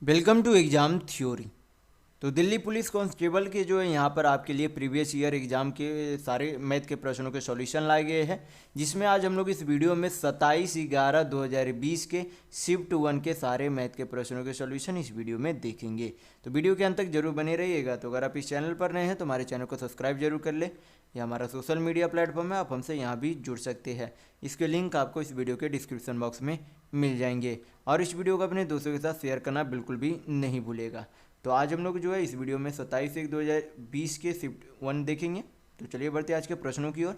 Welcome to exam theory. तो Delhi police constable के जो है यहाँ पर आपके लिए प्रीवियस ईयर एग्ज़ाम के सारे मैथ के प्रश्नों के सॉल्यूशन लाए गए हैं, जिसमें आज हम लोग इस वीडियो में 27/11/2020 के शिफ्ट 1 के सारे मैथ के प्रश्नों के सॉल्यूशन इस वीडियो में देखेंगे। तो वीडियो के अंत तक जरूर बने रहिएगा। तो अगर आप इस चैनल पर नए हैं तो हमारे चैनल को सब्सक्राइब जरूर कर ले। यह हमारा सोशल मीडिया प्लेटफॉर्म है, आप हमसे यहाँ भी जुड़ सकते हैं। इसके लिंक आपको इस वीडियो के डिस्क्रिप्शन बॉक्स में मिल जाएंगे। और इस वीडियो को अपने दोस्तों के साथ शेयर करना बिल्कुल भी नहीं भूलेगा। तो आज हम लोग जो है इस वीडियो में 27/1/2020 के शिफ्ट 1 देखेंगे। तो चलिए बढ़ते आज के प्रश्नों की ओर।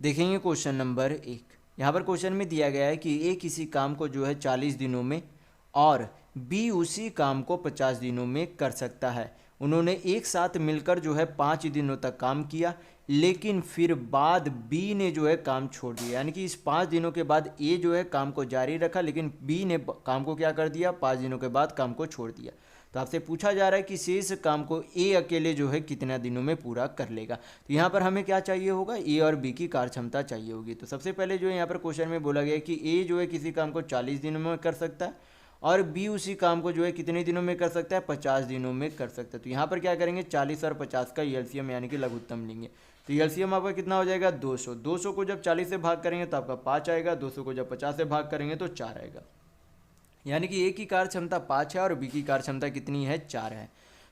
देखेंगे क्वेश्चन नंबर 1। यहाँ पर क्वेश्चन में दिया गया है कि ए किसी काम को जो है 40 दिनों में और बी उसी काम को 50 दिनों में कर सकता है। उन्होंने एक साथ मिलकर जो है 5 दिनों तक काम किया, लेकिन फिर बाद बी ने जो है काम छोड़ दिया। यानी कि इस 5 दिनों के बाद ए जो है काम को जारी रखा, लेकिन बी ने काम को क्या कर दिया, 5 दिनों के बाद काम को छोड़ दिया। तो आपसे पूछा जा रहा है कि शेष काम को ए अकेले जो है कितना दिनों में पूरा कर लेगा। तो यहाँ पर हमें क्या चाहिए होगा, ए और बी की कार्य क्षमता चाहिए होगी। तो सबसे पहले जो है यहाँ पर क्वेश्चन में बोला गया है कि ए जो है किसी काम को 40 दिनों में कर सकता है और बी उसी काम को जो है कितने दिनों में कर सकता है, 50 दिनों में कर सकता है। तो यहाँ पर क्या करेंगे, 40 और 50 का एलसीएम यानी कि लघुत्तम लेंगे। तो एलसीएम आपका कितना हो जाएगा, 200। 200 को जब 40 से भाग करेंगे तो आपका 5 आएगा, 200 को जब 50 से भाग करेंगे तो 4 आएगा। यानी कि ए की कार्य क्षमता 5 है और बी की कार्य क्षमता कितनी है, 4 है।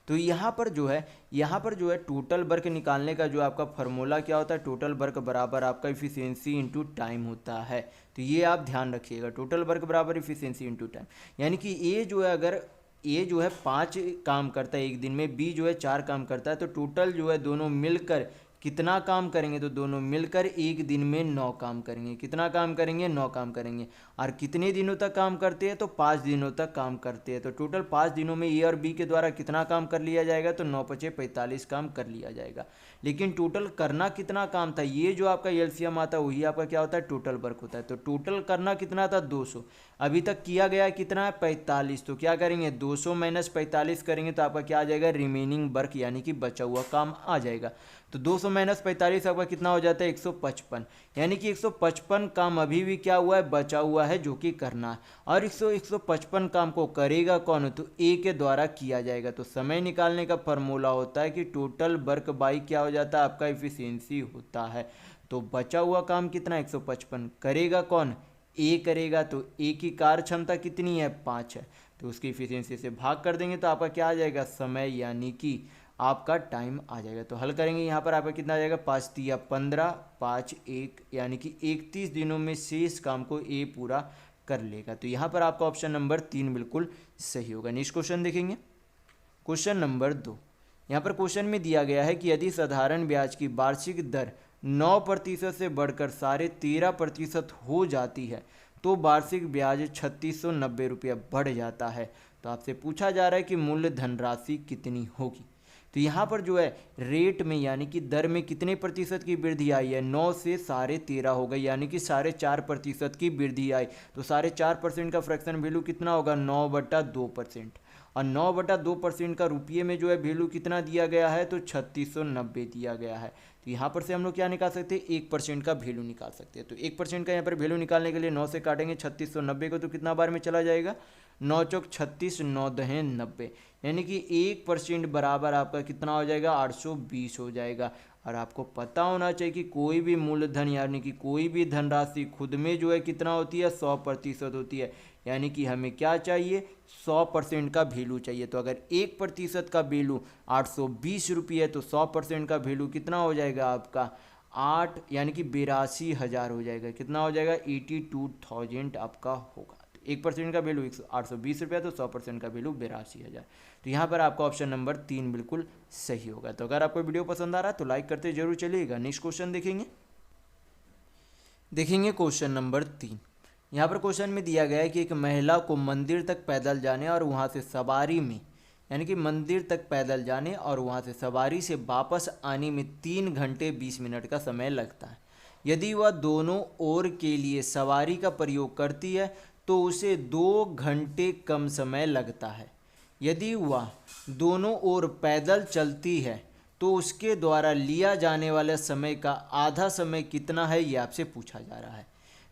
तो यहाँ पर जो है टोटल वर्क निकालने का जो आपका फॉर्मूला क्या होता है, टोटल वर्क बराबर आपका इफिशियंसी इंटू टाइम होता है। तो ये आप ध्यान रखिएगा, टोटल वर्क बराबर इफिशियंसी इंटू टाइम। यानी कि ए जो है, अगर ए जो है 5 काम करता है एक दिन में, बी जो है 4 काम करता है, तो टोटल जो है दोनों मिलकर कितना काम करेंगे, तो दोनों मिलकर एक दिन में 9 काम करेंगे। कितना काम करेंगे, 9 काम करेंगे। और कितने दिनों तक काम करते हैं, तो 5 दिनों तक काम करते हैं। तो टोटल 5 दिनों में ए और बी के द्वारा कितना काम कर लिया जाएगा, तो 9 × 5 = 45 काम कर लिया जाएगा। लेकिन टोटल करना कितना काम था, ये जो आपका एलसीएम आता है वही आपका क्या होता है, टोटल वर्क होता है। तो टोटल करना कितना था, 200। अभी तक किया गया कितना है, 45। तो क्या करेंगे, 200 - 45 करेंगे तो आपका क्या आ जाएगा, रिमेनिंग वर्क यानी कि बचा हुआ काम आ जाएगा। तो 200 - 45 आपका कितना हो जाता है, 155। यानी कि 155 काम अभी भी क्या हुआ है, बचा हुआ है, जो कि करना है। और 155 काम को करेगा कौन, तो ए के द्वारा किया जाएगा। तो समय निकालने का फॉर्मूला होता है कि टोटल वर्क बाई क्या हो जाता है, आपका इफिशियंसी होता है। तो बचा हुआ काम कितना, 155, करेगा कौन, ए करेगा। तो ए की कार्य क्षमता कितनी है, 5 है। तो उसकी इफिशियंसी से भाग कर देंगे तो आपका क्या आ जाएगा, समय यानी कि आपका टाइम आ जाएगा। तो हल करेंगे, यहाँ पर आपका कितना आ जाएगा, 5 × 3 = 15, 5 1 यानी कि 31 दिनों में शेष काम को ए पूरा कर लेगा। तो यहाँ पर आपका ऑप्शन नंबर 3 बिल्कुल सही होगा। नेक्स्ट क्वेश्चन देखेंगे, क्वेश्चन नंबर 2। यहाँ पर क्वेश्चन में दिया गया है कि यदि साधारण ब्याज की वार्षिक दर 9% से बढ़कर 13.5% हो जाती है तो वार्षिक ब्याज 3690 रुपया बढ़ जाता है। तो आपसे पूछा जा रहा है कि मूल्य धनराशि कितनी होगी। तो यहाँ पर जो है रेट में यानी कि दर में कितने प्रतिशत की वृद्धि आई है, 9 से 13.5 हो गई, यानी कि 4.5% की वृद्धि आई। तो 4.5% का फ्रैक्शन वैल्यू कितना होगा, 9/2%। और 9/2% का रुपये में जो है वैल्यू कितना दिया गया है, तो 3690 दिया गया है। तो यहाँ पर से हम लोग क्या निकाल सकते हैं, 1% का वैल्यू निकाल सकते हैं। तो 1% का यहाँ पर वैल्यू निकालने के लिए 9 से काटेंगे 3690 को, तो कितना बार में चला जाएगा, 9 × 36, 9 × 10 = 90। यानी कि 1% बराबर आपका कितना हो जाएगा, 820 हो जाएगा। और आपको पता होना चाहिए कि कोई भी मूलधन यानी कि कोई भी धनराशि खुद में जो है कितना होती है, 100% होती है। यानी कि हमें क्या चाहिए, 100% का वैल्यू चाहिए। तो अगर 1% का वैल्यू 820 रुपये है तो 100% का वैल्यू कितना हो जाएगा आपका, 8 यानी कि 82,000 हो जाएगा। कितना हो जाएगा, 82,000 आपका होगा। 1% का वैल्यू 820 रुपया, तो 100% का वैल्यू 82,000। तो यहाँ पर आपका ऑप्शन नंबर 3 बिल्कुल सही होगा। तो अगर आपको वीडियो पसंद आ रहा है तो लाइक करते जरूर चलिएगा। नेक्स्ट क्वेश्चन देखेंगे क्वेश्चन नंबर 3। यहाँ पर क्वेश्चन में दिया गया है कि एक महिला को मंदिर तक पैदल जाने और वहाँ से सवारी में यानी कि मंदिर तक पैदल जाने और वहाँ से सवारी से वापस आने में 3 घंटे 20 मिनट का समय लगता है। यदि वह दोनों ओर के लिए सवारी का प्रयोग करती है तो उसे 2 घंटे कम समय लगता है। यदि वह दोनों ओर पैदल चलती है तो उसके द्वारा लिया जाने वाले समय का आधा समय कितना है, ये आपसे पूछा जा रहा है।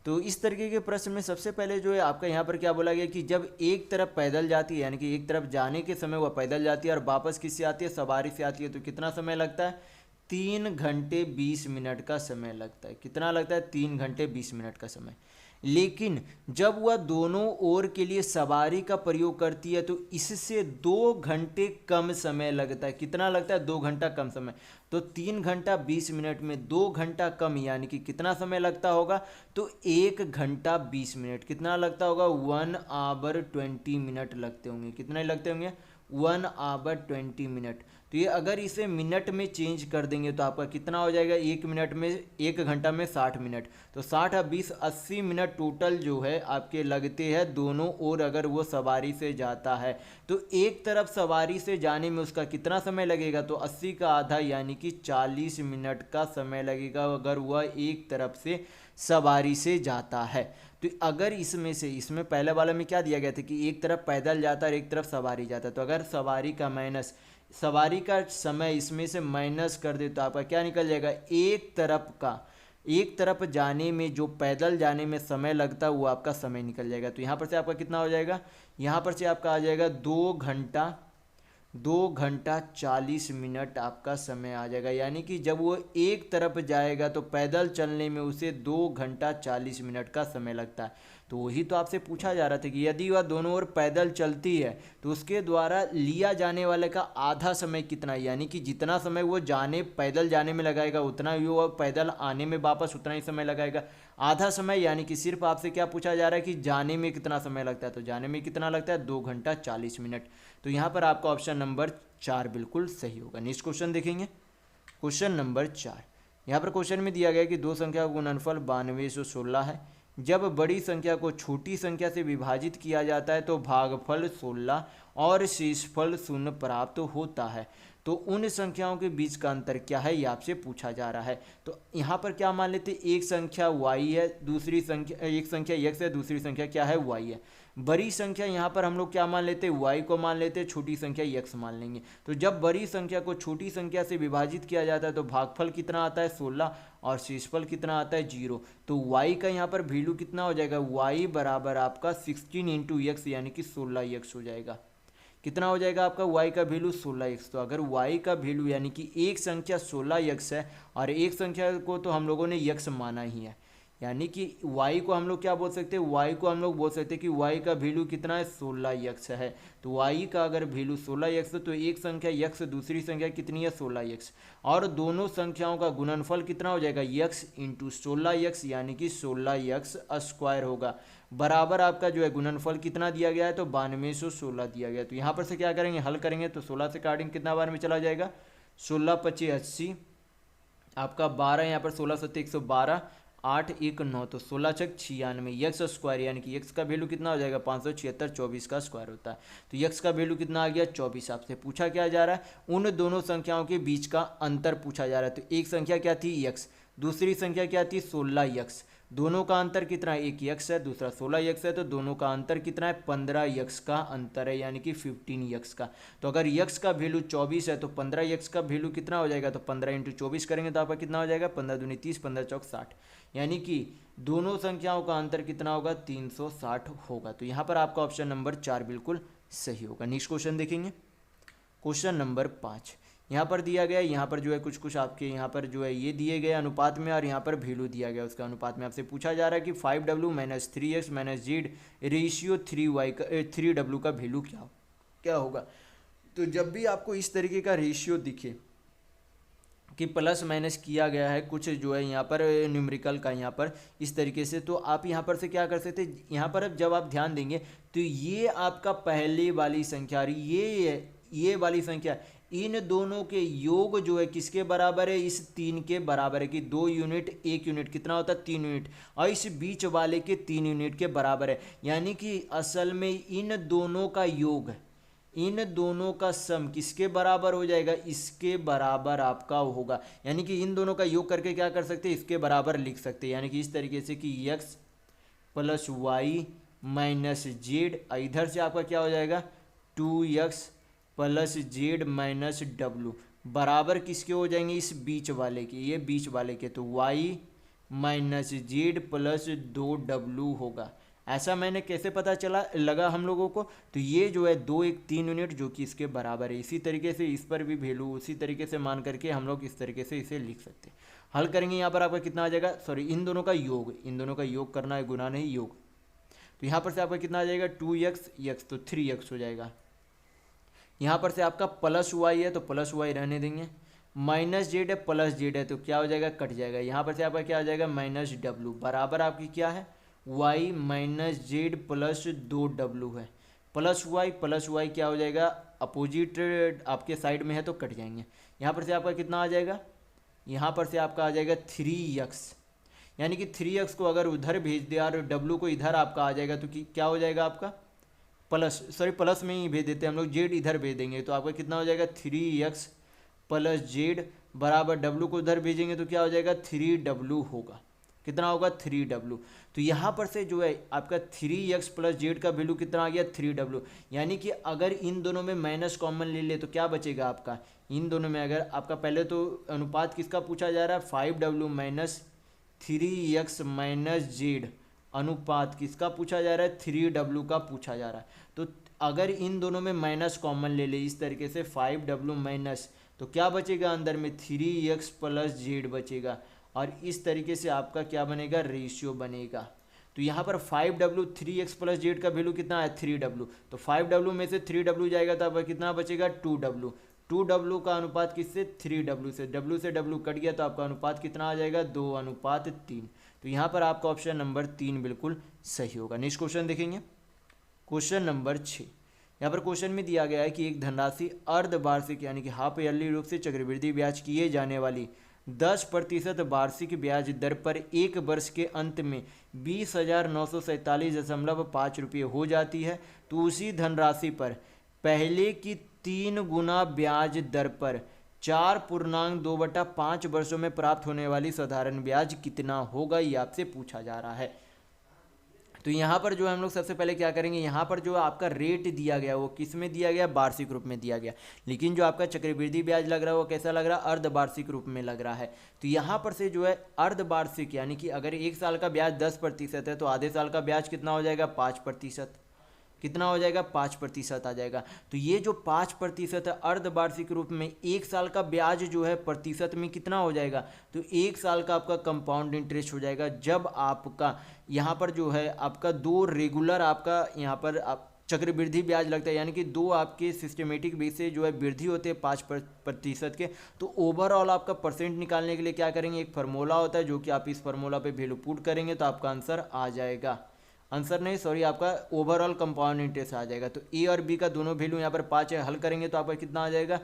तो इस तरीके के प्रश्न में सबसे पहले जो है आपका यहाँ पर क्या बोला गया कि जब एक तरफ पैदल जाती है, यानी कि एक तरफ जाने के समय वह पैदल जाती है और वापस किससे आती है, सवारी से आती है, तो कितना समय लगता है, 3 घंटे 20 मिनट का समय लगता है। कितना लगता है, 3 घंटे 20 मिनट का समय। लेकिन जब वह दोनों ओर के लिए सवारी का प्रयोग करती है तो इससे 2 घंटे कम समय लगता है। कितना लगता है, 2 घंटा कम समय। तो 3 घंटा 20 मिनट में 2 घंटा कम, यानी कि कितना समय लगता होगा, तो 1 घंटा 20 मिनट। कितना लगता होगा, 1 आवर 20 मिनट लगते होंगे। कितने लगते होंगे, 1 आवर 20 मिनट। तो ये अगर इसे मिनट में चेंज कर देंगे तो आपका कितना हो जाएगा, 1 मिनट में, 1 घंटा में 60 मिनट। तो 60 और 20 80 मिनट टोटल जो है आपके लगते हैं दोनों ओर अगर वो सवारी से जाता है। तो एक तरफ सवारी से जाने में उसका कितना समय लगेगा, तो 80 का आधा यानी कि 40 मिनट का समय लगेगा अगर वह एक तरफ से सवारी से जाता है। तो अगर इसमें पहले वाले में क्या दिया गया था कि एक तरफ पैदल जाता है और एक तरफ सवारी जाता है। तो अगर सवारी का समय इसमें से माइनस कर दे तो आपका क्या निकल जाएगा, एक तरफ जाने में जो पैदल जाने में समय लगता है वो आपका समय निकल जाएगा। तो यहाँ पर से आपका कितना हो जाएगा, यहाँ पर से आपका आ जाएगा 2 घंटा 40 मिनट आपका समय आ जाएगा। यानी कि जब वो एक तरफ जाएगा तो पैदल चलने में उसे 2 घंटा 40 मिनट का समय लगता है। तो वही तो आपसे पूछा जा रहा था कि यदि वह दोनों ओर पैदल चलती है तो उसके द्वारा लिया जाने वाले का आधा समय कितना है, यानी कि जितना समय वो पैदल जाने में लगाएगा उतना ही वो पैदल आने में वापस उतना ही समय लगाएगा। आधा समय यानी कि सिर्फ आपसे क्या पूछा जा रहा है कि जाने में कितना समय लगता है, तो जाने में कितना लगता है, 2 घंटा 40 मिनट। तो यहाँ पर आपका ऑप्शन नंबर 4 बिल्कुल सही होगा। नेक्स्ट क्वेश्चन देखेंगे, क्वेश्चन नंबर 4। यहाँ पर क्वेश्चन में दिया गया कि दो संख्या का गुणनफल 9216 है। जब बड़ी संख्या को छोटी संख्या से विभाजित किया जाता है तो भागफल 16 और शेषफल 0 प्राप्त होता है। तो उन संख्याओं के बीच का अंतर क्या है, ये आपसे पूछा जा रहा है। तो यहाँ पर क्या मान लेते, एक संख्या y है, दूसरी संख्या, एक संख्या x है, दूसरी संख्या क्या है, y है। बड़ी संख्या यहाँ पर हम लोग क्या मान लेते, y को मान लेते, छोटी संख्या x मान लेंगे। तो जब बड़ी संख्या को छोटी संख्या से विभाजित किया जाता है तो भागफल कितना आता है, 16 और शेषफल कितना आता है, 0। तो y का यहाँ पर वैल्यू कितना हो जाएगा, y बराबर आपका 16 इंटू एक्स यानी कि 16x हो जाएगा। कितना हो जाएगा आपका y का वैल्यू 16x। तो अगर y का वैल्यू यानी कि एक संख्या 16x है और एक संख्या को तो हम लोगों ने x माना ही है, यानी कि y को हम लोग क्या बोल सकते हैं, y को हम लोग बोल सकते हैं कि y का वैल्यू कितना है, 16x है। तो y का अगर वैल्यू 16x है तो एक संख्या x, दूसरी संख्या कितनी है, 16x, और दोनों संख्याओं का गुणनफल कितना हो जाएगा, x इंटू 16x यानी कि 16x स्क्वायर होगा। बराबर आपका जो है गुणनफल कितना दिया गया है, तो 9216 दिया गया है। तो यहाँ पर से क्या करेंगे, हल करेंगे तो 16 से काटेंगे कितना बार में चला जाएगा, 16 25 80, आपका 12 यहाँ पर 16 7 112, 8 1 9, तो 16 छक 96, एक्स स्क्वायर यानी कि एक्स का वैल्यू कितना हो जाएगा, 576, 24 का स्क्वायर होता है। तो एक्स का वैल्यू कितना आ गया, 24। आपसे पूछा क्या जा रहा है, उन दोनों संख्याओं के बीच का अंतर पूछा जा रहा है। तो एक संख्या क्या थी, एक्स, दूसरी संख्या क्या थी, 16x। दोनों का अंतर कितना है, एक x है दूसरा 16x है, तो दोनों का अंतर कितना है, 15x का अंतर है, यानी कि 15x का। तो अगर x का वैल्यू 24 है तो 15x का वैल्यू कितना हो जाएगा, तो 15 इंटू 24 करेंगे तो आपका कितना हो जाएगा, 15 दूनी 30, 15 चौक 60, यानी कि दोनों संख्याओं का अंतर कितना होगा, 360 होगा। तो यहाँ पर आपका ऑप्शन नंबर 4 बिल्कुल सही होगा। नेक्स्ट क्वेश्चन देखेंगे, क्वेश्चन नंबर 5। यहाँ पर दिया गया, यहाँ पर जो है कुछ आपके यहाँ पर जो है ये दिए गए अनुपात में और यहाँ पर वैल्यू दिया गया उसका अनुपात में। आपसे पूछा जा रहा है कि 5w minus 3x minus Z ratio 3w का वैल्यू क्या होगा। तो जब भी आपको इस तरीके का रेशियो दिखे कि प्लस माइनस किया गया है कुछ जो है यहाँ पर न्यूमेरिकल का यहाँ पर इस तरीके से, तो आप यहाँ पर से क्या कर सकते हैं, यहाँ पर अब जब आप ध्यान देंगे तो ये आपका पहले वाली संख्या, ये वाली संख्या, इन दोनों के योग जो है किसके बराबर है, इस 3 के बराबर है कि 2 यूनिट 1 यूनिट कितना होता है, 3 यूनिट, और इस बीच वाले के 3 यूनिट के बराबर है। यानी कि असल में इन दोनों का योग, इन दोनों का सम किसके बराबर हो जाएगा, इसके बराबर आपका होगा। यानी कि इन दोनों का योग करके क्या कर सकते हैं, इसके बराबर लिख सकते हैं। यानी कि इस तरीके से कि x plus Y minus Z, इधर से आपका क्या हो जाएगा 2x plus Z minus W बराबर किसके हो जाएंगे, इस बीच वाले के, ये बीच वाले के, तो y minus Z plus 2W होगा। ऐसा मैंने कैसे पता चला लगा हम लोगों को, तो ये जो है 2 1 3 यूनिट जो कि इसके बराबर है। इसी तरीके से इस पर भी वैल्यू उसी तरीके से मान करके हम लोग इस तरीके से इसे लिख सकते हैं। हल करेंगे यहाँ पर आपका कितना आ जाएगा, सॉरी इन दोनों का योग करना है, गुना नहीं योग। तो यहाँ पर से आपका कितना आ जाएगा 2x x तो 3x हो जाएगा। यहाँ पर से आपका प्लस वाई है तो प्लस वाई रहने देंगे, माइनस जेड है प्लस जेड है तो क्या हो जाएगा, कट जाएगा। यहाँ पर से आपका क्या आ जाएगा माइनस डब्लू बराबर आपकी क्या है y minus Z plus 2W है। प्लस वाई क्या हो जाएगा, अपोजिट आपके साइड में है तो कट जाएंगे। यहाँ पर से आपका कितना आ जाएगा, यहाँ पर से आपका आ जाएगा 3x, यानी कि 3x को अगर उधर भेज दिया और w को इधर आपका आ जाएगा तो क्या हो जाएगा आपका प्लस में ही भेज देते हैं हम लोग, जेड इधर भेज देंगे तो आपका कितना हो जाएगा 3x प्लस जेड बराबर w को उधर भेजेंगे तो क्या हो जाएगा 3W होगा। कितना होगा 3W। तो यहाँ पर से जो है आपका 3x प्लस जेड का वैल्यू कितना आ गया 3W। यानी कि अगर इन दोनों में माइनस कॉमन ले ले तो क्या बचेगा आपका, इन दोनों में अगर आपका पहले तो अनुपात किसका पूछा जा रहा है 5W minus 3x minus Z, अनुपात किसका पूछा जा रहा है 3W का पूछा जा रहा है। तो अगर इन दोनों में माइनस कॉमन ले ले इस तरीके से 5W माइनस, तो क्या बचेगा अंदर में 3x प्लस जेड बचेगा, और इस तरीके से आपका क्या बनेगा रेशियो बनेगा। तो यहाँ पर 5W 3x प्लस जेड का वैल्यू कितना है 3W, तो 5W में से 3W जाएगा तो आपका कितना बचेगा 2W। 2W का अनुपात किससे 3W से, W से W कट गया तो आपका अनुपात कितना आ जाएगा 2:3। तो यहाँ पर आपका ऑप्शन नंबर 3 बिल्कुल सही होगा। नेक्स्ट क्वेश्चन देखेंगे, क्वेश्चन नंबर 6। यहाँ पर क्वेश्चन में दिया गया है कि एक धनराशि अर्धवार्षिक यानी कि हाफ ईयरली रूप से चक्रवृद्धि ब्याज किए जाने वाली 10% वार्षिक ब्याज दर पर एक वर्ष के अंत में 20,947.5 रुपये हो जाती है, तो उसी धनराशि पर पहले की 3 गुना ब्याज दर पर 4.2/5 वर्षों में प्राप्त होने वाली साधारण ब्याज कितना होगा, ये आपसे पूछा जा रहा है। तो यहाँ पर जो हम लोग सबसे पहले क्या करेंगे, यहाँ पर जो आपका रेट दिया गया वो किस में दिया गया वार्षिक रूप में दिया गया, लेकिन जो आपका चक्रवृद्धि ब्याज लग रहा है वो कैसा लग रहा है अर्धवार्षिक रूप में लग रहा है। तो यहाँ पर से जो है अर्धवार्षिक यानी कि अगर एक साल का ब्याज 10% है तो आधे साल का ब्याज कितना हो जाएगा 5%, कितना हो जाएगा 5% आ जाएगा। तो ये जो 5% है अर्धवार्षिक रूप में, एक साल का ब्याज जो है प्रतिशत में कितना हो जाएगा, तो एक साल का आपका कंपाउंड इंटरेस्ट हो जाएगा। जब आपका यहाँ पर जो है आपका 2 रेगुलर आपका यहाँ पर आप चक्रवृद्धि ब्याज लगता है, यानी कि 2 आपके सिस्टमेटिक बेस से जो है वृद्धि होते हैं 5% के, तो ओवरऑल आपका परसेंट निकालने के लिए क्या करेंगे, एक फार्मूला होता है जो कि आप इस फार्मूला पे वैल्यू पुट करेंगे तो आपका आंसर आ जाएगा, आंसर नहीं सॉरी आपका ओवरऑल कंपाउंड इंटरेस्ट आ जाएगा। तो ए और बी का दोनों वैल्यू यहाँ पर 5 है, हल करेंगे तो आपका कितना आ जाएगा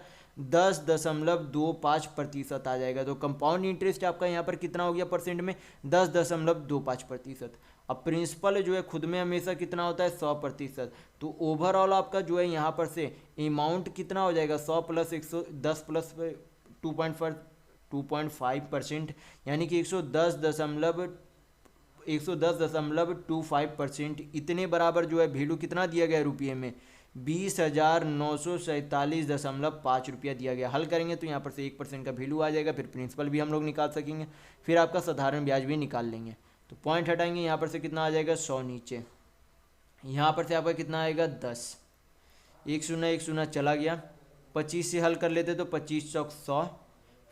10.25% आ जाएगा। तो कंपाउंड इंटरेस्ट आपका यहाँ पर कितना हो गया परसेंट में 10.25%। अब प्रिंसिपल जो है खुद में हमेशा कितना होता है 100%। तो ओवरऑल आपका जो है यहाँ पर से अमाउंट कितना हो जाएगा 100 प्लस 110 प्लस 2.5%, यानी कि 110.25% इतने बराबर जो है वैल्यू कितना दिया गया रुपये में 20,947.5 रुपया दिया गया। हल करेंगे तो यहाँ पर से 1% का वैल्यू आ जाएगा, फिर प्रिंसिपल भी हम लोग निकाल सकेंगे, फिर आपका साधारण ब्याज भी निकाल लेंगे। तो पॉइंट हटाएंगे, यहाँ पर से कितना आ जाएगा 100 नीचे, यहाँ पर से आपका कितना आएगा 10, 1 0 चला गया, 25 से हल कर लेते तो 25 चौक 100,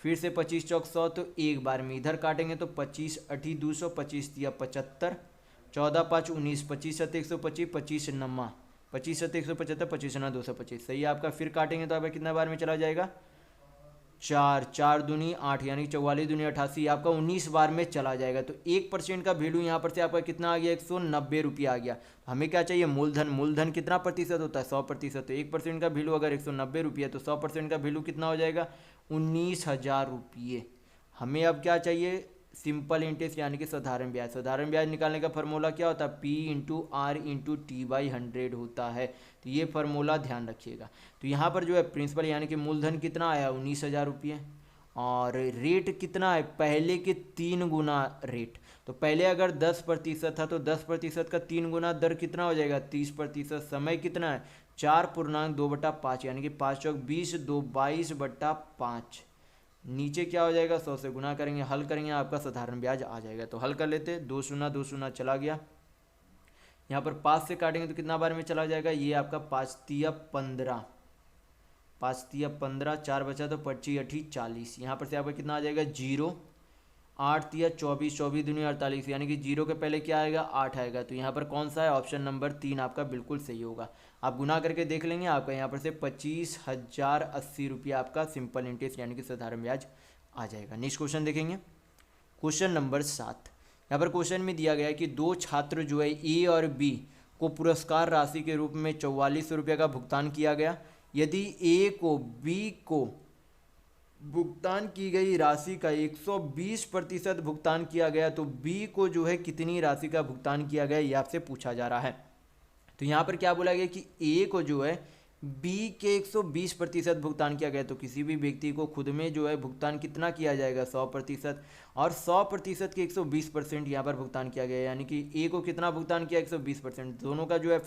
फिर से 25 चौक 100 तो एक बार में इधर काटेंगे तो 25 8 200, 25 दिया 75, 14 5 19, 25 7 125, 25 9 25 7 175, 25 9 225 सही है आपका। फिर काटेंगे तो आपका कितना बार में चला जाएगा 4 4 दूनी 8, यानी 44 दूनी 88, आपका 19 बार में चला जाएगा। तो 1% का वैल्यू यहाँ पर से आपका कितना आ गया 190 रुपया आ गया। हमें क्या चाहिए मूलधन, मूलधन कितना प्रतिशत होता है 100%, तो 1% का वैल्यू अगर 190 रुपये तो 100% का वैल्यू कितना हो जाएगा 19,000 रुपये। हमें अब क्या चाहिए सिंपल इंटरेस्ट यानी कि साधारण ब्याज। साधारण ब्याज निकालने का फार्मूला क्या होता है P/R/T/100 होता है, तो ये फार्मूला ध्यान रखिएगा। तो यहाँ पर जो है प्रिंसिपल यानी कि मूलधन कितना आया 19,000 रुपये, और रेट कितना है पहले के 3 गुना रेट। तो पहले अगर 10% था तो 10% का 3 गुना दर कितना हो जाएगा 30%। समय कितना है 4.2/5, यानी कि 5 चौक 20, 2 22/5, नीचे क्या हो जाएगा, 100 से गुना करेंगे, हल करेंगे, आपका साधारण ब्याज आ जाएगा। तो हल कर लेते हैं, 2 शून्य चला गया। यहाँ पर 5 से काटेंगे तो कितना बार में चला जाएगा, ये आपका 5 तिया 15, 5 तिया 15, 4 बचा तो 25 अठी 40। यहाँ पर से आपका कितना आ जाएगा, 0, 8 तिया 24, 24 दूनी 48, यानी कि 0 के पहले क्या आएगा, 8 आएगा। तो यहाँ पर कौन सा है, ऑप्शन नंबर 3 आपका बिल्कुल सही होगा। आप गुना करके देख लेंगे, आपका यहाँ पर से 25,080 रुपया आपका सिंपल इंटरेस्ट यानी कि साधारण ब्याज आ जाएगा। नेक्स्ट क्वेश्चन देखेंगे, क्वेश्चन नंबर 7। यहाँ पर क्वेश्चन में दिया गया है कि दो छात्र जो है ए और बी को पुरस्कार राशि के रूप में 44 रुपये का भुगतान किया गया। यदि ए को बी को भुगतान की गई राशि का 120% भुगतान किया गया तो बी को जो है कितनी राशि का भुगतान किया गया, ये आपसे पूछा जा रहा है। तो यहाँ पर क्या बोला गया कि ए को जो है बी के 120% भुगतान किया गया, तो किसी भी व्यक्ति को खुद में जो है भुगतान कितना किया जाएगा, 100%, और 100% के 120% यहाँ पर भुगतान किया गया, यानी कि ए को कितना भुगतान किया, 120%। दोनों का जो है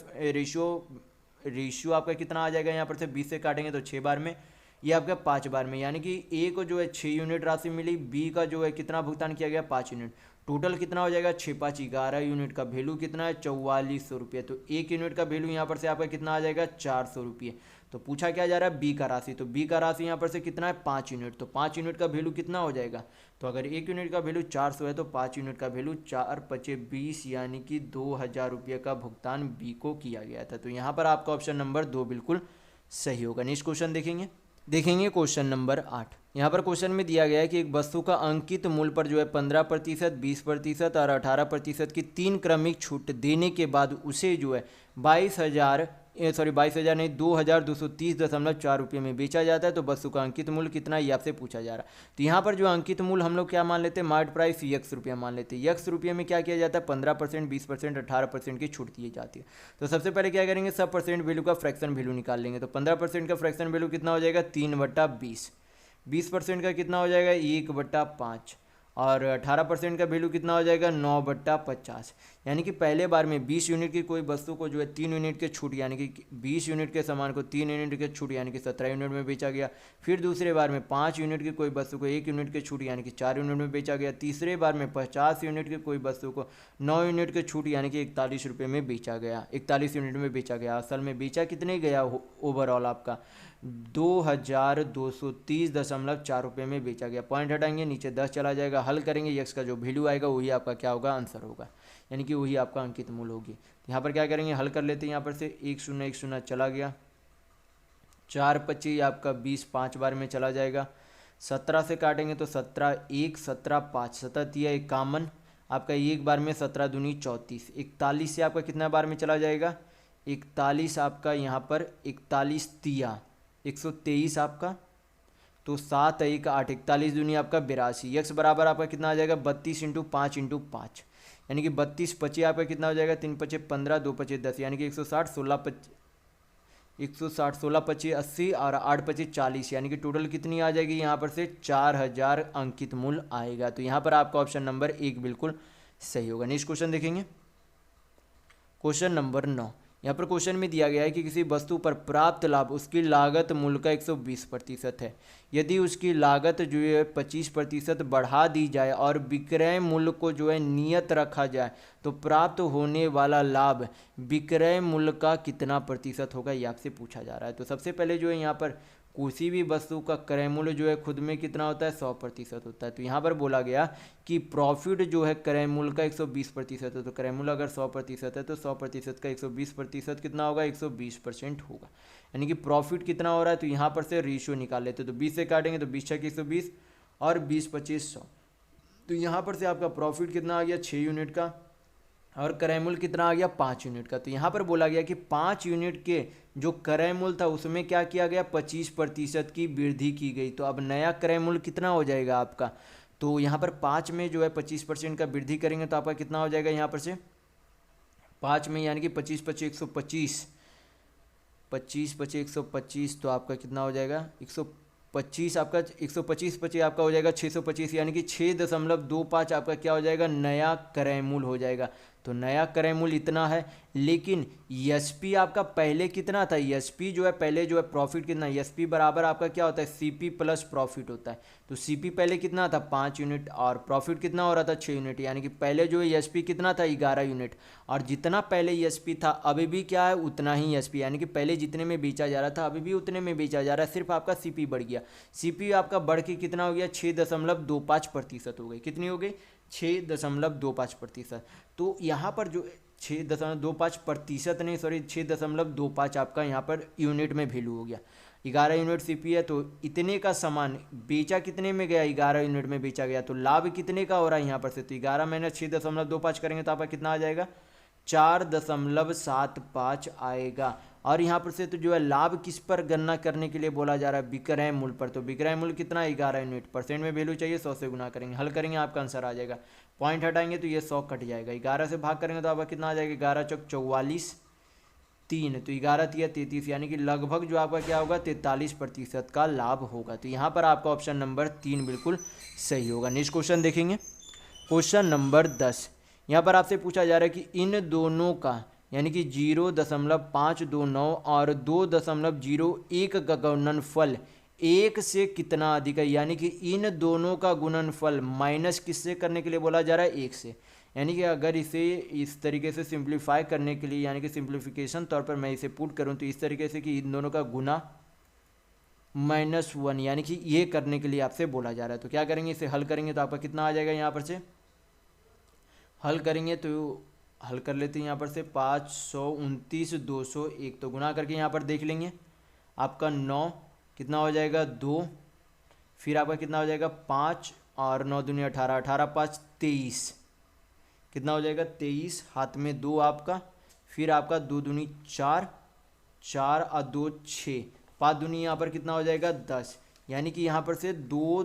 रेशियो आपका कितना आ जाएगा, यहाँ पर से 20 से काटेंगे तो 6 बार में, ये आपका 5 बार में, यानी कि ए को जो है 6 यूनिट राशि मिली, बी का जो है कितना भुगतान किया गया, 5 यूनिट। टोटल कितना हो जाएगा, 6 5 11 यूनिट का वैल्यू कितना है, 4400 रुपये। तो 1 यूनिट का वैल्यू यहाँ पर से आपका कितना आ जाएगा, 400 रुपये। तो पूछा क्या जा रहा है, बी का राशि, तो बी का राशि यहाँ पर से कितना है, 5 यूनिट। तो 5 यूनिट का वैल्यू कितना हो जाएगा, तो अगर 1 यूनिट का वैल्यू 400 है तो 5 यूनिट का वैल्यू 4 5 20, यानी कि 2000 रुपये का भुगतान बी को किया गया था। तो यहाँ पर आपका ऑप्शन नंबर 2 बिल्कुल सही होगा। नेक्स्ट क्वेश्चन देखेंगे क्वेश्चन नंबर 8। यहाँ पर क्वेश्चन में दिया गया है कि एक वस्तु का अंकित मूल्य पर जो है 15%, 20% और 18% की 3 क्रमिक छूट देने के बाद उसे जो है 22,000 नहीं 2,230.4 रुपये में बेचा जाता है। तो वस्तु का अंकित मूल्य कितना, ये आपसे पूछा जा रहा है। तो यहाँ पर जो अंकित मूल्य हम लोग क्या मान लेते हैं, मार्केट प्राइस x रुपया मान लेते हैं। x रुपये में क्या किया जाता है, 15%, 20%, 18% की छूट दी जाती है। तो सबसे पहले क्या करेंगे, सब परसेंट वैल्यू का फ्रैक्शन वैल्यू निकाल लेंगे। तो 15% का फ्रैक्शन वैल्यू कितना हो जाएगा, 3/20, 20% का कितना हो जाएगा, 1/5, और 18% का वैल्यू कितना हो जाएगा, 9/50। यानी कि पहले बार में 20 यूनिट की कोई वस्तु को जो है 3 यूनिट के छूट, यानी कि 20 यूनिट के सामान को 3 यूनिट के छूट यानी कि 17 यूनिट में बेचा गया। फिर दूसरे बार में 5 यूनिट की कोई वस्तु को 1 यूनिट के छूट यानी कि 4 यूनिट में बेचा गया। तीसरे बार में 50 यूनिट की कोई वस्तु को 9 यूनिट के छूट यानी कि 41 रुपये में बेचा गया, 41 यूनिट में बेचा गया। असल में बेचा कितने गया, ओवरऑल आपका 2,230.4 रुपये में बेचा गया। पॉइंट हटाएंगे, नीचे 10 चला जाएगा, हल करेंगे, यक्स का जो वैल्यू आएगा वही आपका क्या होगा, आंसर होगा, यानी कि वही आपका अंकित मूल्य होगी। यहाँ पर क्या करेंगे, हल कर लेते हैं। यहाँ पर से 1 चला गया, 4 25 आपका 20 5 बार में चला जाएगा। 17 से काटेंगे तो 17 1 17 5, 17 तिया 51, आपका एक बार में 17 दूनी 34। 41 से आपका कितना बार में चला जाएगा, 41 आपका यहाँ पर 41 तिया 123 आपका, तो 7 1 8, 41 दूनी आपका 82। यक्स बराबर आपका कितना आ जाएगा, 32 × 5 × 5, यानी कि 32 25 आपका कितना हो जाएगा, 3 5 15, 2 5 10, यानी कि 160 16 25 80 और 8 25 40, यानी कि टोटल कितनी आ जाएगी, यहाँ पर से 4000 अंकित मूल्य आएगा। तो यहाँ पर आपका ऑप्शन नंबर 1 बिल्कुल सही होगा। नेक्स्ट क्वेश्चन देखेंगे, क्वेश्चन नंबर 9। यहाँ पर क्वेश्चन में दिया गया है कि किसी वस्तु पर प्राप्त लाभ उसकी लागत मूल्य का 120% है। यदि उसकी लागत जो है 25% बढ़ा दी जाए और विक्रय मूल्य को जो है नियत रखा जाए तो प्राप्त होने वाला लाभ विक्रय मूल्य का कितना प्रतिशत होगा, ये आपसे पूछा जा रहा है। तो सबसे पहले जो है यहाँ पर किसी भी वस्तु का क्रय मूल्य जो है खुद में कितना होता है, 100% होता है। तो यहाँ पर बोला गया कि प्रॉफिट जो है क्रय मूल्य का 120% है। तो क्रय मूल्य अगर 100% है तो 100% का 120% कितना होगा, 120% होगा, यानी कि प्रॉफिट कितना हो रहा है। तो यहाँ पर से रेशियो निकाल लेते, तो 20 से काटेंगे तो 20 6 120 और 20 25 100। तो यहाँ पर से आपका प्रॉफिट कितना आ गया, 6 यूनिट का, और क्रय मूल्य कितना आ गया, 5 यूनिट का। तो यहाँ पर बोला गया कि 5 यूनिट के जो क्रय मूल्य था उसमें क्या किया गया, 25% की वृद्धि की गई। तो अब नया क्रय मूल्य कितना हो जाएगा आपका, तो यहाँ पर 5 में जो है 25% का वृद्धि करेंगे तो आपका कितना हो जाएगा, यहाँ पर से 5 में यानी कि 25 25 125, 25 25 125, तो आपका कितना हो जाएगा 125, आपका 125 25 आपका हो जाएगा 625, यानी कि 6.25 आपका क्या हो जाएगा, नया क्रय मूल्य हो जाएगा। तो नया क्रय मूल्य इतना है। लेकिन एसपी आपका पहले कितना था, एसपी जो है पहले जो है प्रॉफिट कितना, एसपी बराबर आपका क्या होता है, सीपी प्लस प्रॉफिट होता है। तो सीपी पहले कितना था 5 यूनिट और प्रॉफिट कितना हो रहा था 6 यूनिट, यानी कि पहले जो है एसपी कितना था 11 यूनिट, और जितना पहले एसपी था अभी भी क्या है उतना ही एसपी, यानी कि पहले जितने में बेचा जा रहा था अभी भी उतने में बेचा जा रहा है, सिर्फ आपका सीपी बढ़ गया। सीपी आपका बढ़ के कितना हो गया 6.25% हो गई, कितनी हो गई 6.25%। तो यहाँ पर जो 6.25% नहीं सॉरी 6.25 आपका यहाँ पर यूनिट में वैल्यू हो गया। 11 यूनिट सीपी है तो इतने का सामान बेचा कितने में गया, 11 यूनिट में बेचा गया, तो लाभ कितने का हो रहा है यहाँ पर से, तो 11 माइनस 6.25 करेंगे तो आपका कितना आ जाएगा 4.75 आएगा। और यहाँ पर से तो जो है लाभ किस पर गणना करने के लिए बोला जा रहा है, विक्रय मूल्य पर। तो विक्रय मूल्य कितना है 11 यूनिट, परसेंट में वैल्यू चाहिए 100 से गुना करेंगे, हल करेंगे आपका आंसर आ जाएगा। पॉइंट हटाएंगे तो ये 100 कट जाएगा, 11 से भाग करेंगे तो आपका कितना आ जाएगा 11 चौक 44 3, तो 11 तिया 33, यानी कि लगभग जो आपका क्या होगा 43% का लाभ होगा। तो यहाँ पर आपका ऑप्शन नंबर 3 बिल्कुल सही होगा। नेक्स्ट क्वेश्चन देखेंगे, क्वेश्चन नंबर 10। यहाँ पर आपसे पूछा जा रहा है कि इन दोनों का यानी कि 0.529 और 2.01 का गुणनफल 1 से कितना अधिक है, यानी कि इन दोनों का गुणनफल माइनस किससे करने के लिए बोला जा रहा है 1 से। यानी कि अगर इसे इस तरीके से सिंप्लीफाई करने के लिए यानी कि सिंप्लीफिकेशन तौर पर मैं इसे पुट करूं तो इस तरीके से कि इन दोनों का गुना -1, यानी कि ये करने के लिए आपसे बोला जा रहा है। तो क्या करेंगे, इसे हल करेंगे तो आपका कितना आ जाएगा, यहाँ पर से हल करेंगे तो हल कर लेते हैं यहाँ पर से 529 201, तो गुना करके यहाँ पर देख लेंगे आपका 9 कितना हो जाएगा 2, फिर आपका कितना हो जाएगा 5 और 9 दूनी 18, 18 5 23, कितना हो जाएगा 23, हाथ में 2 आपका, फिर आपका 2 दूनी 4, 4 और 2 6, 5 दूनी यहाँ पर कितना हो जाएगा 10, यानी कि यहाँ पर से 2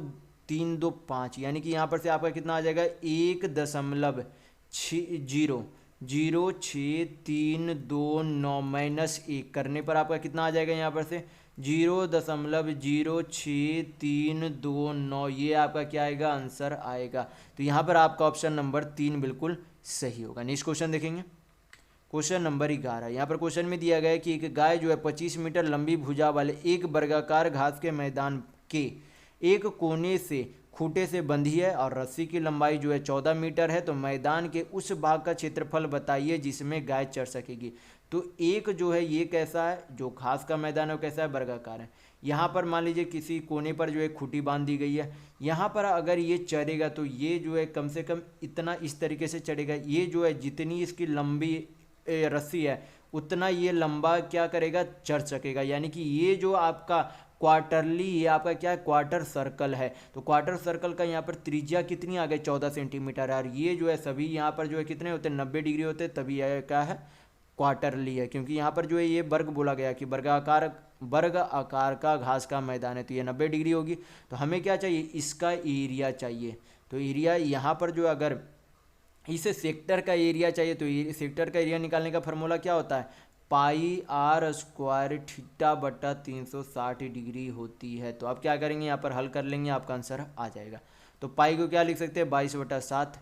3 2 5, यानी कि यहाँ पर से आपका कितना आ जाएगा 1.0639 माइनस 1 करने पर आपका कितना आ जाएगा, यहाँ पर से 0.06329, ये आपका क्या आएगा आंसर आएगा। तो यहाँ पर आपका ऑप्शन नंबर 3 बिल्कुल सही होगा। नेक्स्ट क्वेश्चन देखेंगे, क्वेश्चन नंबर 11। यहाँ पर क्वेश्चन में दिया गया है कि एक गाय जो है 25 मीटर लंबी भुजा वाले एक वर्गाकार घास के मैदान के एक कोने से खूंटे से बंधी है और रस्सी की लंबाई जो है 14 मीटर है, तो मैदान के उस भाग का क्षेत्रफल बताइए जिसमें गाय चर सकेगी। तो एक जो है ये कैसा है, जो घास का मैदान है वो कैसा है, वर्गाकार है। यहाँ पर मान लीजिए किसी कोने पर जो है खूंटी बांध दी गई है, यहाँ पर अगर ये चरेगा तो ये जो है कम से कम इतना इस तरीके से चढ़ेगा, ये जो है जितनी इसकी लंबी रस्सी है उतना ये लंबा क्या करेगा चढ़ सकेगा, यानी कि ये जो आपका क्वार्टरली ये आपका क्या है क्वार्टर सर्कल है। तो क्वार्टर सर्कल का यहाँ पर त्रिज्या कितनी आ गई 14 सेंटीमीटर है, और ये जो है सभी यहाँ पर जो है कितने होते हैं 90 डिग्री होते हैं, तभी यह क्या है क्वार्टरली है, क्योंकि यहाँ पर जो है ये वर्ग बोला गया कि वर्ग आकार का घास का मैदान है, तो ये 90 डिग्री होगी। तो हमें क्या चाहिए, इसका एरिया चाहिए। तो एरिया यहाँ पर जो अगर इसे सेक्टर का एरिया चाहिए तो सेक्टर का एरिया निकालने का फार्मूला क्या होता है, पाई r स्क्वायर थीटा बटा 360 डिग्री होती है। तो आप क्या करेंगे, यहाँ पर हल कर लेंगे, आपका आंसर आ जाएगा। तो पाई को क्या लिख सकते हैं 22/7।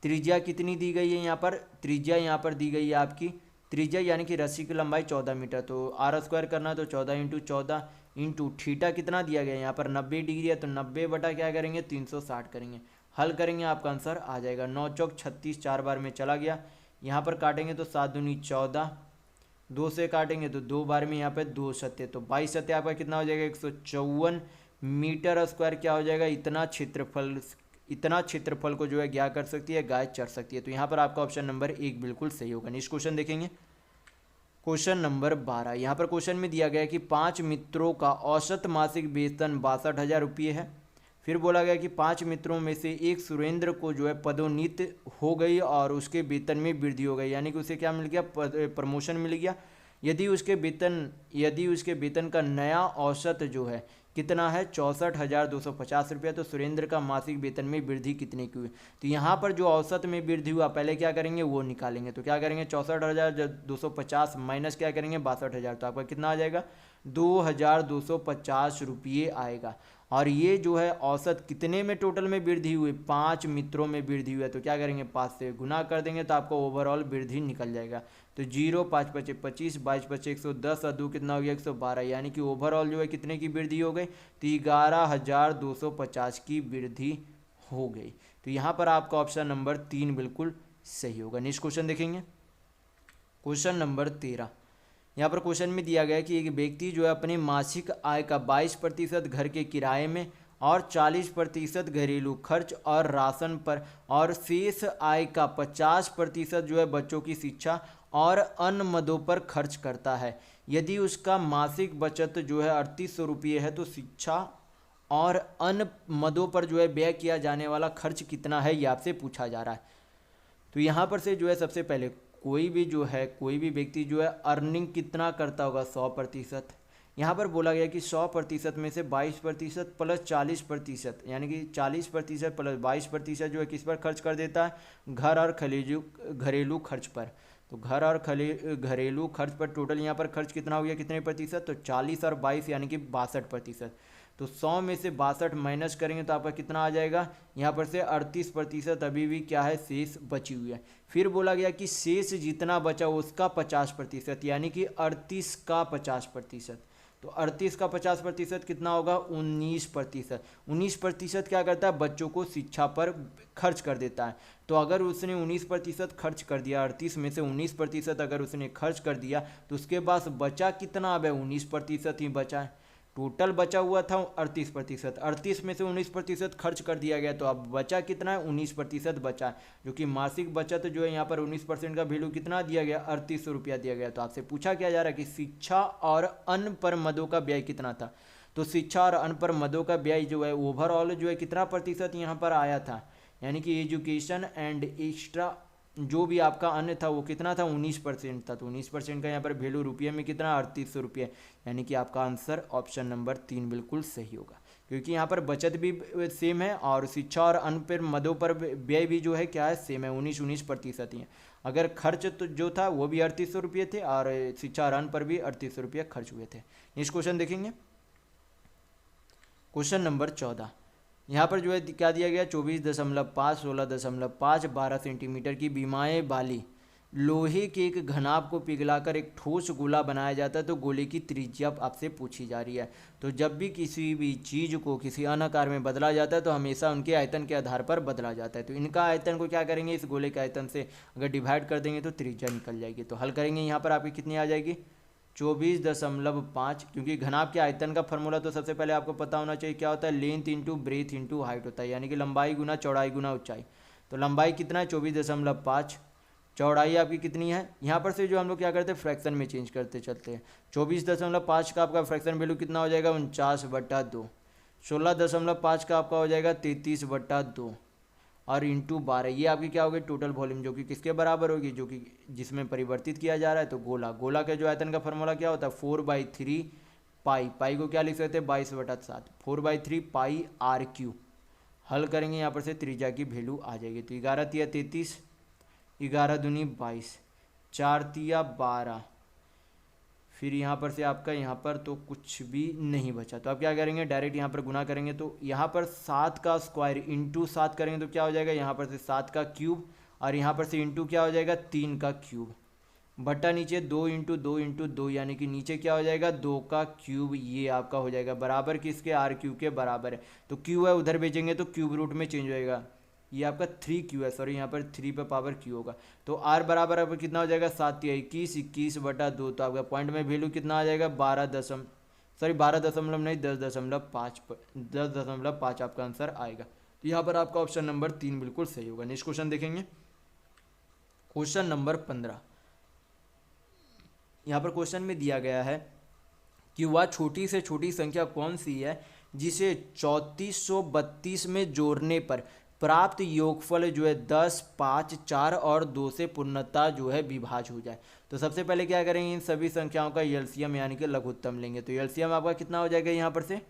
त्रिज्या कितनी दी गई है, यहाँ पर त्रिज्या यहाँ पर दी गई है आपकी त्रिज्या यानी कि रस्सी की लंबाई 14 मीटर, तो r स्क्वायर करना है तो 14 × 14 इंटू थीटा कितना दिया गया है, यहाँ पर 90 डिग्री है, तो 90 बटा क्या करेंगे 360 करेंगे, हल करेंगे, आपका आंसर आ जाएगा। 9 चौक 36, 4 बार में चला गया, यहाँ पर काटेंगे तो 7 दूनी 14, 2 से काटेंगे तो 2 बार में, यहाँ पे 2 सत्य, तो 22 सत्य आपका कितना हो जाएगा 154 मीटर स्क्वायर क्या हो जाएगा, इतना क्षेत्रफल को जो है क्या कर सकती है गाय चर सकती है। तो यहाँ पर आपका ऑप्शन नंबर 1 बिल्कुल सही होगा। नेक्स्ट क्वेश्चन देखेंगे, क्वेश्चन नंबर 12। यहाँ पर क्वेश्चन में दिया गया है कि 5 मित्रों का औसत मासिक वेतन 62,000 रुपये है। फिर बोला गया कि 5 मित्रों में से एक सुरेंद्र को जो है पदोन्नत हो गई और उसके वेतन में वृद्धि हो गई, यानी कि उसे क्या मिल गया, प्रमोशन मिल गया। यदि उसके वेतन का नया औसत जो है कितना है 64,250 रुपये। तो सुरेंद्र का मासिक वेतन में वृद्धि कितने की हुई? तो यहाँ पर जो औसत में वृद्धि हुआ पहले क्या करेंगे वो निकालेंगे। तो क्या करेंगे 64,250 माइनस क्या करेंगे 62,000, तो आपका कितना आ जाएगा 2,250 रुपये आएगा। और ये जो है औसत कितने में टोटल में वृद्धि हुई 5 मित्रों में वृद्धि हुई है। तो क्या करेंगे 5 से गुना कर देंगे तो आपको ओवरऑल वृद्धि निकल जाएगा। तो 0 5 पचे 25, 22 पचे 110 और 2 कितना हो गया 112, यानी कि ओवरऑल जो है कितने की वृद्धि हो गई तो 11,250 की वृद्धि हो गई। तो यहाँ पर आपका ऑप्शन नंबर 3 बिल्कुल सही होगा। नेक्स्ट क्वेश्चन देखेंगे, क्वेश्चन नंबर 13। यहाँ पर क्वेश्चन में दिया गया है कि एक व्यक्ति जो है अपनी मासिक आय का 22% घर के किराए में और 40% घरेलू खर्च और राशन पर और शेष आय का 50% जो है बच्चों की शिक्षा और अन्य मदों पर खर्च करता है। यदि उसका मासिक बचत जो है 3800 रुपये है तो शिक्षा और अन्य मदों पर जो है व्यय किया जाने वाला खर्च कितना है ये आपसे पूछा जा रहा है। तो यहाँ पर से जो है सबसे पहले कोई भी व्यक्ति जो है अर्निंग कितना करता होगा 100%। यहाँ पर बोला गया कि 100% में से 22% प्लस 40%, यानी कि 40% प्लस 22% जो है किस पर खर्च कर देता है घर और घरेलू खर्च पर। तो घर और घरेलू खर्च पर टोटल यहाँ पर खर्च कितना हो गया कितने प्रतिशत, तो 40 और 22 यानी कि 62%। तो 100 में से 62 माइनस करेंगे तो आपका कितना आ जाएगा, यहाँ पर से 38% अभी भी क्या है शेष बची हुई है। फिर बोला गया कि शेष जितना बचा उसका 50%, यानी कि 38 का 50%। तो 38 का 50% कितना होगा 19%। 19% क्या करता है बच्चों को शिक्षा पर खर्च कर देता है। तो अगर उसने 19% खर्च कर दिया, 38 में से 19% अगर उसने खर्च कर दिया तो उसके पास बचा कितना, अब 19% ही बचा है। टोटल बचा हुआ था 38%, 38 में से 19% खर्च कर दिया गया तो अब बचा कितना है 19% बचा है, जो कि मासिक बचत जो है यहाँ पर 19% का वैल्यू कितना दिया गया 3800 रुपया दिया गया। तो आपसे पूछा क्या जा रहा है कि शिक्षा और अन्य पर मदों का व्यय कितना था। तो शिक्षा और अन्य पर मदों का व्यय जो है ओवरऑल जो है कितना प्रतिशत यहाँ पर आया था, यानी कि एजुकेशन एंड एक्स्ट्रा जो भी आपका अन्य था वो कितना था 19% था। तो 19% का यहाँ पर वैल्यू रुपये में कितना 3800 रुपये, यानी कि आपका आंसर ऑप्शन नंबर 3 बिल्कुल सही होगा, क्योंकि यहाँ पर बचत भी सेम है और शिक्षा और अन्य पर मदों पर व्यय भी जो है क्या है सेम है 19% ही है। अगर खर्च तो जो था वो भी 3800 रुपये थे और शिक्षा और अन्य पर भी 3800 रुपये खर्च हुए थे। नेक्स्ट क्वेश्चन देखेंगे, क्वेश्चन नंबर 14। यहाँ पर जो है क्या दिया गया 24.5, 16.5, 12 सेंटीमीटर की बीमाएँ वाली लोहे के एक घनाभ को पिघलाकर एक ठोस गोला बनाया जाता है। तो गोले की त्रिज्या आपसे पूछी जा रही है। तो जब भी किसी भी चीज़ को किसी अन्य आकार में बदला जाता है तो हमेशा उनके आयतन के आधार पर बदला जाता है। तो इनका आयतन को क्या करेंगे इस गोले के आयतन से अगर डिवाइड कर देंगे तो त्रिज्या निकल जाएगी। तो हल करेंगे यहाँ पर आपकी कितनी आ जाएगी 24.5, क्योंकि घनाभ के आयतन का फॉर्मूला तो सबसे पहले आपको पता होना चाहिए क्या होता है length into breadth into height होता है, यानी कि लंबाई गुना चौड़ाई गुना ऊंचाई। तो लंबाई कितना है 24.5, चौड़ाई आपकी कितनी है, यहाँ पर से जो हम लोग क्या करते हैं फ्रैक्शन में चेंज करते चलते हैं। 24.5 का आपका फ्रैक्शन वैल्यू कितना हो जाएगा 49/2, 16.5 का आपका हो जाएगा 33/2 और इंटू 12, ये आपकी क्या होगी टोटल वॉल्यूम जो कि किसके बराबर होगी, जो कि जिसमें परिवर्तित किया जा रहा है। तो गोला के जो आयतन का फॉर्मूला क्या होता है 4/3 पाई को क्या लिख सकते हैं 22/7, 4/3 पाई r3। हल करेंगे यहाँ पर से त्रिज्या की वैल्यू आ जाएगी। तो 11 तिया 33, 11 दूनी 22, 4 तिया 12, फिर यहाँ पर से आपका यहाँ पर तो कुछ भी नहीं बचा। तो आप क्या करेंगे डायरेक्ट यहाँ पर गुना करेंगे। तो यहाँ पर 7 का स्क्वायर इंटू 7 करेंगे तो क्या हो जाएगा यहाँ पर से 7 का क्यूब और यहाँ पर से इंटू क्या हो जाएगा 3 का क्यूब बटा नीचे 2 इंटू 2 इंटू 2, यानी कि नीचे क्या हो जाएगा 2 का क्यूब, ये आपका हो जाएगा बराबर किसके r3 के बराबर है। तो क्यू है उधर भेजेंगे तो क्यूब रूट में चेंज होएगा, ये आपका 3q है, सॉरी यहाँ पर 3 पे पावर q होगा। तो r बराबर आपका कितना हो जाएगा 7 या 21, 21/2। तो आपका पॉइंट में वैल्यू कितना आ जाएगा 10.5 आपका आंसर आएगा। तो यहाँ पर आपका ऑप्शन नंबर 3 बिल्कुल सही होगा। नेक्स्ट क्वेश्चन देखेंगे, क्वेश्चन नंबर 15। यहाँ पर क्वेश्चन में दिया गया है कि वह छोटी से छोटी संख्या कौन सी है जिसे 3432 में जोड़ने पर प्राप्त योगफल जो है 10, 5, 4 और 2 से पूर्णतः जो है विभाज्य हो जाए। तो सबसे पहले क्या करेंगे इन सभी संख्याओं का एलसीएम यानी कि लघुत्तम लेंगे। तो एलसीएम आपका कितना हो जाएगा यहाँ पर से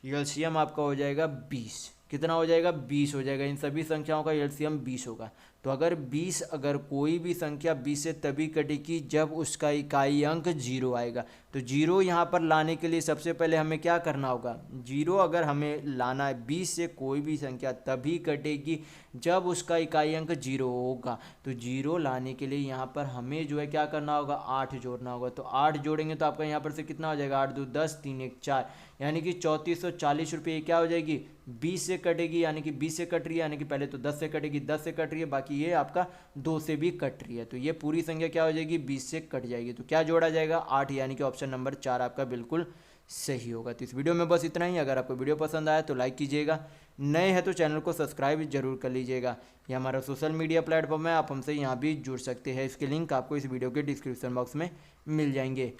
एलसीएम आपका हो जाएगा 20। कितना हो जाएगा? 20 हो जाएगा। इन सभी संख्याओं का एलसीएम 20 होगा। तो अगर 20, अगर कोई भी संख्या 20 से तभी कटेगी जब उसका इकाई अंक 0 आएगा। तो 0 यहाँ पर लाने के लिए सबसे पहले हमें क्या करना होगा? 0 अगर हमें लाना है, 20 से कोई भी संख्या तभी कटेगी जब उसका इकाई अंक 0 होगा। तो 0 लाने के लिए यहाँ पर हमें जो है क्या करना होगा? 8 जोड़ना होगा। तो 8 जोड़ेंगे तो आपका यहाँ पर से कितना हो जाएगा? 8 2 10, 3 1 4, यानी कि 3440 रुपये क्या हो जाएगी? 20 से कटेगी, यानी कि 20 से कट रही है, यानी कि पहले तो 10 से कटेगी, 10 से कट रही है, बाकी ये आपका 2 से भी कट रही है। तो ये पूरी संख्या क्या हो जाएगी? 20 से कट जाएगी। तो क्या जोड़ा जाएगा? 8, यानी कि ऑप्शन नंबर 4 आपका बिल्कुल सही होगा। तो इस वीडियो में बस इतना ही। अगर आपको वीडियो पसंद आया तो लाइक कीजिएगा, नए हैं तो चैनल को सब्सक्राइब जरूर कर लीजिएगा। ये हमारा सोशल मीडिया प्लेटफॉर्म है, आप हमसे यहाँ भी जुड़ सकते हैं। इसके लिंक आपको इस वीडियो के डिस्क्रिप्शन बॉक्स में मिल जाएंगे।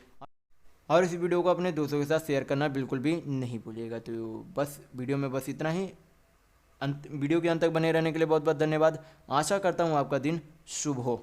और इस वीडियो को अपने दोस्तों के साथ शेयर करना बिल्कुल भी नहीं भूलिएगा। तो बस वीडियो में बस इतना ही। वीडियो के अंत तक बने रहने के लिए बहुत बहुत धन्यवाद। आशा करता हूँ आपका दिन शुभ हो।